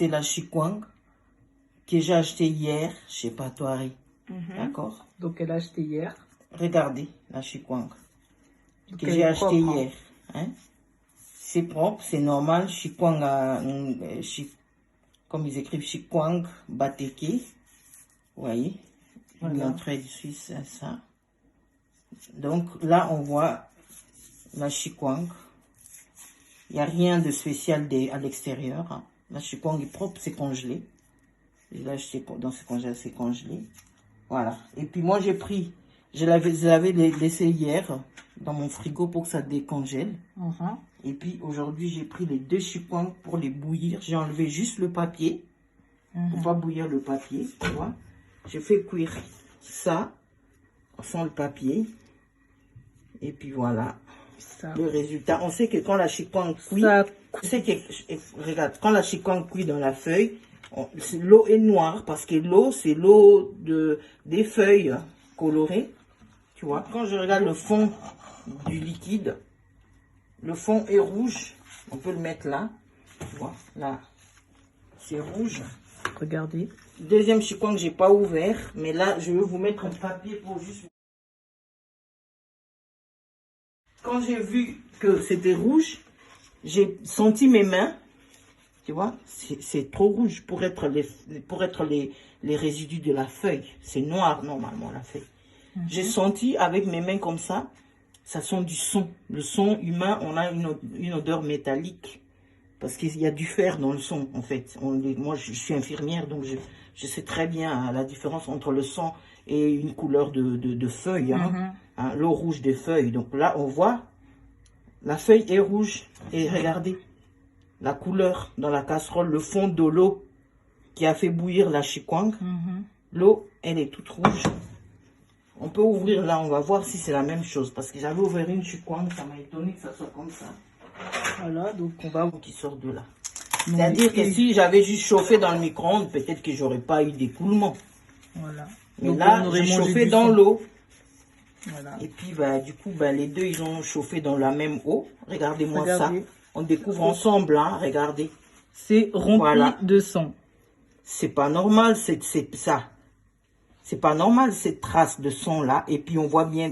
la chikwang que j'ai acheté hier chez Patoari. D'accord? Donc, elle a acheté hier. Regardez la chikwang Donc, que elle j'ai est acheté propre, hein. hier. Hein? C'est propre, c'est normal. Chikwang, comme ils écrivent, chikwang bateke. Vous voyez? Voilà. Il y a un trait de Suisse, ça. Donc là, on voit la chikwang. Il n'y a rien de spécial à l'extérieur. Hein. La chikwang est propre, c'est congelé. Je l'ai acheté dans ce congèle, c'est congelé. Voilà. Et puis moi, j'ai pris, je l'avais laissé hier dans mon frigo pour que ça décongèle. Et puis aujourd'hui, j'ai pris les 2 chikwangs pour les bouillir. J'ai enlevé juste le papier. Pour pas bouillir le papier, tu vois. J'ai fait cuire ça sans le papier. Et puis voilà. Ça. Le résultat. On sait que quand la chikwang cuit, on sait que, regarde, quand la chikwang cuit dans la feuille, l'eau est noire parce que l'eau, c'est l'eau des feuilles colorées. Tu vois, quand je regarde le fond du liquide, le fond est rouge. On peut le mettre là. Tu vois, là, c'est rouge. Regardez. Deuxième chikwang que j'ai pas ouvert, mais là, je vais vous mettre un papier pour juste... Quand j'ai vu que c'était rouge, j'ai senti mes mains. Tu vois, c'est trop rouge pour être les résidus de la feuille. C'est noir normalement la feuille. J'ai senti avec mes mains comme ça sent du son. Le son humain, on a une odeur métallique. Parce qu'il y a du fer dans le son, en fait. Moi, je suis infirmière, donc je sais très bien la différence entre le son et une couleur de feuille. Hein, hein, l'eau rouge des feuilles. Donc là, on voit, la feuille est rouge. Et regardez, la couleur dans la casserole, le fond de l'eau qui a fait bouillir la chikwang. L'eau, elle est toute rouge. On peut ouvrir là, on va voir si c'est la même chose. Parce que j'avais ouvert une chikwang, ça m'a étonné que ça soit comme ça. Voilà, donc on va... Qui sort de là. C'est-à-dire que si j'avais juste chauffé dans le micro-ondes, peut-être que j'aurais pas eu d'écoulement. Voilà. Mais donc là, j'ai chauffé dans l'eau. Voilà. Et puis, bah, du coup, bah, les deux, ils ont chauffé dans la même eau. Regardez-moi ça. On découvre ensemble, hein. Regardez. C'est rempli de sang. C'est pas normal, c'est ça. C'est pas normal, cette trace de sang-là. Et puis, on voit bien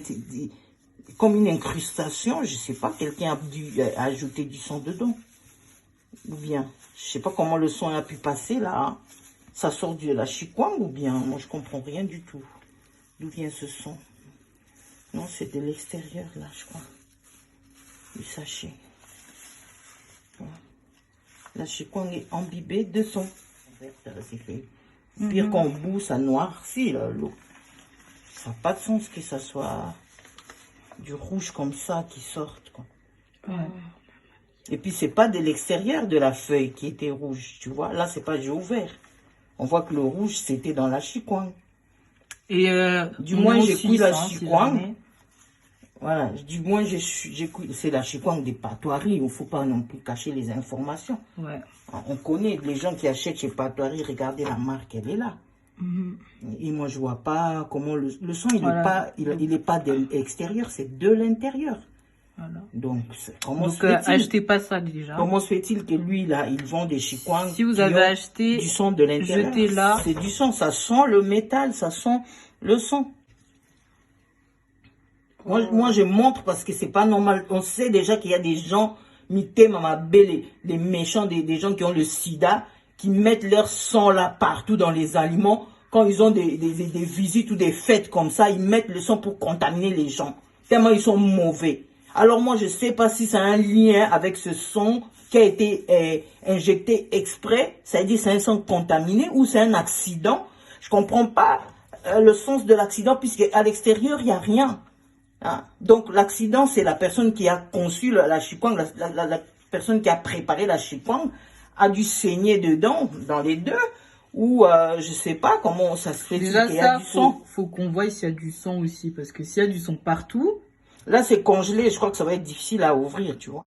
comme une incrustation. Je sais pas, quelqu'un a dû ajouter du sang dedans. Ou bien, je sais pas comment le son a pu passer là. Hein. Ça sort de la chikwang ou bien, moi je comprends rien du tout. D'où vient ce son? Non, c'est de l'extérieur là, je crois. Du sachet. Voilà. La chikwang est imbibée de son. Pire qu'on bout, ça noircit l'eau. Ça n'a pas de sens que ça soit du rouge comme ça qui sorte. Quoi. Et puis, c'est pas de l'extérieur de la feuille qui était rouge, tu vois. Là, c'est pas j'ai ouvert. On voit que le rouge, c'était dans la chikwang. Et du moins, j'ai cuit la chikwang. Voilà, du moins, j'ai cuit. C'est la chikwang des Patoari. Il ne faut pas non plus cacher les informations. Ouais. On connaît les gens qui achètent chez Patoari. Regardez la marque, elle est là. Et moi, je vois pas comment le son, il n'est pas, il est pas de l'extérieur, c'est de l'intérieur. Voilà. Donc, comment se fait-il? Achetez pas ça déjà. Comment se fait-il que lui, là, il vend des chikwangs si vous avez acheté du son de l'intérieur? Jetez-la. C'est du son, ça sent le métal, ça sent le son. Moi, je montre parce que c'est pas normal. On sait déjà qu'il y a des gens, les méchants, des gens qui ont le sida, qui mettent leur sang là partout dans les aliments. Quand ils ont des visites ou des fêtes comme ça, ils mettent le sang pour contaminer les gens. Tellement ils sont mauvais. Alors moi, je ne sais pas si ça a un lien avec ce son qui a été injecté exprès. C'est-à-dire c'est un son contaminé ou c'est un accident. Je ne comprends pas le sens de l'accident puisque à l'extérieur, il n'y a rien. Hein? Donc l'accident, c'est la personne qui a conçu la chikwang, la personne qui a préparé la chikwang a dû saigner dedans, dans les deux. Ou je sais pas comment ça se fait. Déjà ça, faut qu'on voie s'il y a du son aussi. Parce que s'il y a du son partout... Là, c'est congelé. Je crois que ça va être difficile à ouvrir, tu vois.